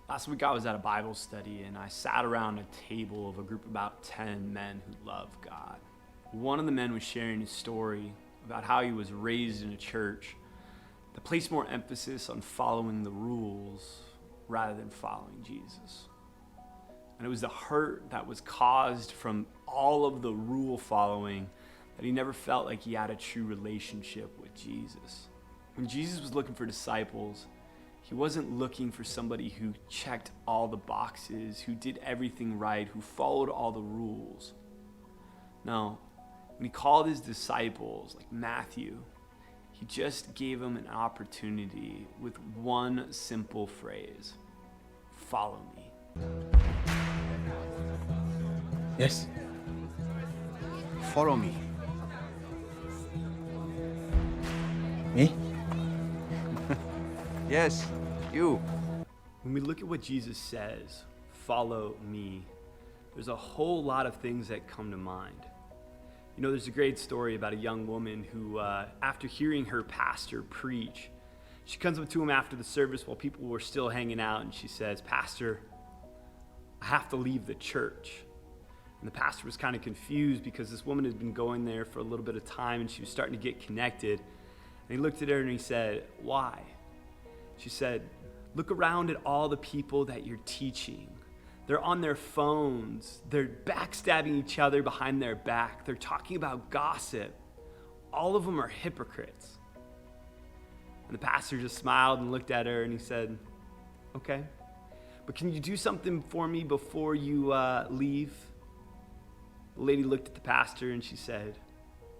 Last week I was at a Bible study and I sat around a table of a group of about 10 men who love God. One of the men was sharing his story about how he was raised in a church that placed more emphasis on following the rules rather than following Jesus. And it was the hurt that was caused from all of the rule following that he never felt like he had a true relationship with Jesus. When Jesus was looking for disciples, he wasn't looking for somebody who checked all the boxes, who did everything right, who followed all the rules. No, when he called his disciples, like Matthew, he just gave them an opportunity with one simple phrase: follow me. Yes. Follow me. Me? Yes, you. When we look at what Jesus says, follow me, there's a whole lot of things that come to mind. You know, there's a great story about a young woman who, after hearing her pastor preach, she comes up to him after the service while people were still hanging out, and she says, "Pastor, I have to leave the church." And the pastor was kind of confused because this woman had been going there for a little bit of time and she was starting to get connected. And he looked at her and he said, "Why?" She said, "Look around at all the people that you're teaching. They're on their phones. They're backstabbing each other behind their back. They're talking about gossip. All of them are hypocrites." And the pastor just smiled and looked at her and he said, "Okay, but can you do something for me before you leave?" The lady looked at the pastor and she said,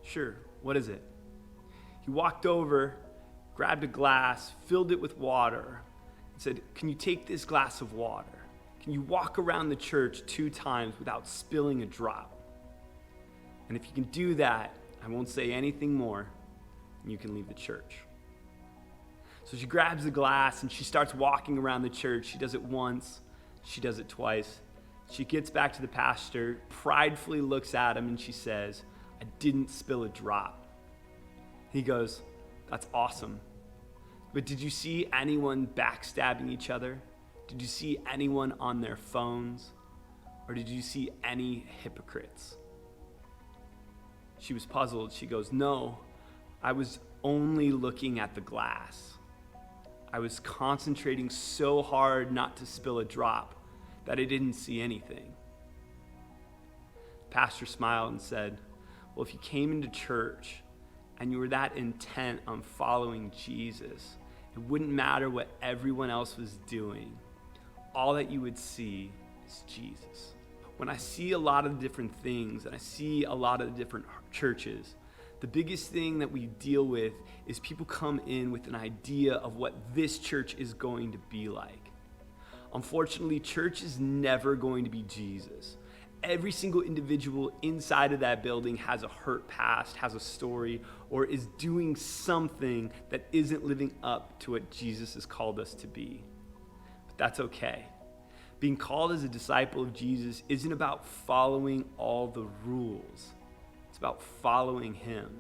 "Sure, what is it?" He walked over, grabbed a glass, filled it with water, and said, "Can you take this glass of water? Can you walk around the church 2 times without spilling a drop? And if you can do that, I won't say anything more, and you can leave the church." So she grabs the glass and she starts walking around the church. She does it once, she does it twice. She gets back to the pastor, pridefully looks at him, and she says, "I didn't spill a drop." He goes, "That's awesome. But did you see anyone backstabbing each other? Did you see anyone on their phones? Or did you see any hypocrites?" She was puzzled. She goes, "No, I was only looking at the glass. I was concentrating so hard not to spill a drop that I didn't see anything." The pastor smiled and said, "Well, if you came into church and you were that intent on following Jesus, it wouldn't matter what everyone else was doing. All that you would see is Jesus." When I see a lot of different things and I see a lot of different churches, the biggest thing that we deal with is people come in with an idea of what this church is going to be like. Unfortunately, church is never going to be Jesus. Every single individual inside of that building has a hurt past, has a story, or is doing something that isn't living up to what Jesus has called us to be. But that's okay. Being called as a disciple of Jesus isn't about following all the rules. It's about following him.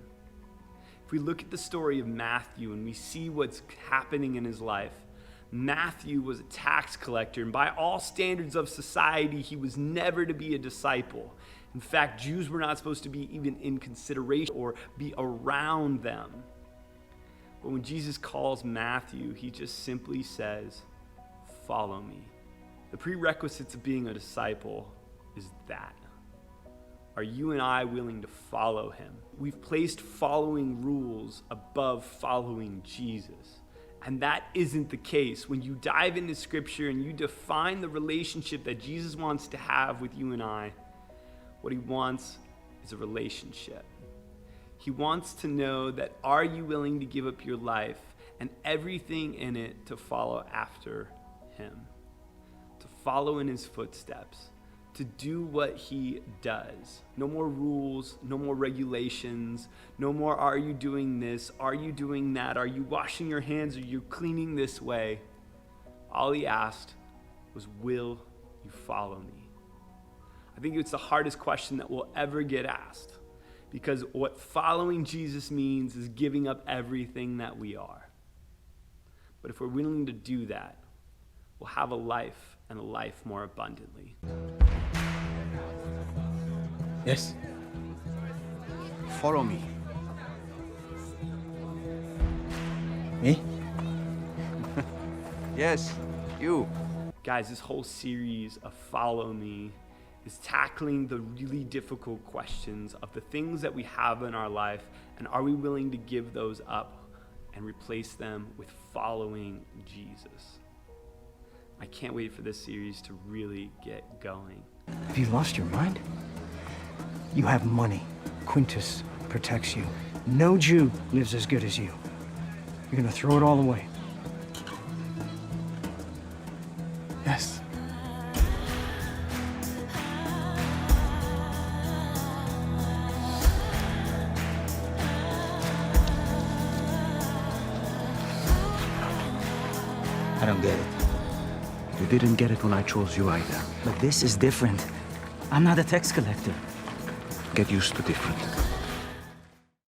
If we look at the story of Matthew and we see what's happening in his life, Matthew was a tax collector, and by all standards of society, he was never to be a disciple. In fact, Jews were not supposed to be even in consideration or be around them. But when Jesus calls Matthew, he just simply says, "Follow me." The prerequisites of being a disciple is that. Are you and I willing to follow him? We've placed following rules above following Jesus. And that isn't the case. When you dive into Scripture and you define the relationship that Jesus wants to have with you and I, what he wants is a relationship. He wants to know that, are you willing to give up your life and everything in it to follow after him, to follow in his footsteps, to do what he does? No more rules, no more regulations, no more "are you doing this, are you doing that, are you washing your hands, are you cleaning this way?" All he asked was, "Will you follow me?" I think it's the hardest question that we'll ever get asked, because what following Jesus means is giving up everything that we are. But if we're willing to do that, will have a life and a life more abundantly. Yes. Follow me. Me? Yes, you. Guys, this whole series of Follow Me is tackling the really difficult questions of the things that we have in our life, and are we willing to give those up and replace them with following Jesus? I can't wait for this series to really get going. Have you lost your mind? You have money. Quintus protects you. No Jew lives as good as you. You're gonna throw it all away. Yes. I don't get it. You didn't get it when I chose you either. But this is different. I'm not a tax collector. Get used to different.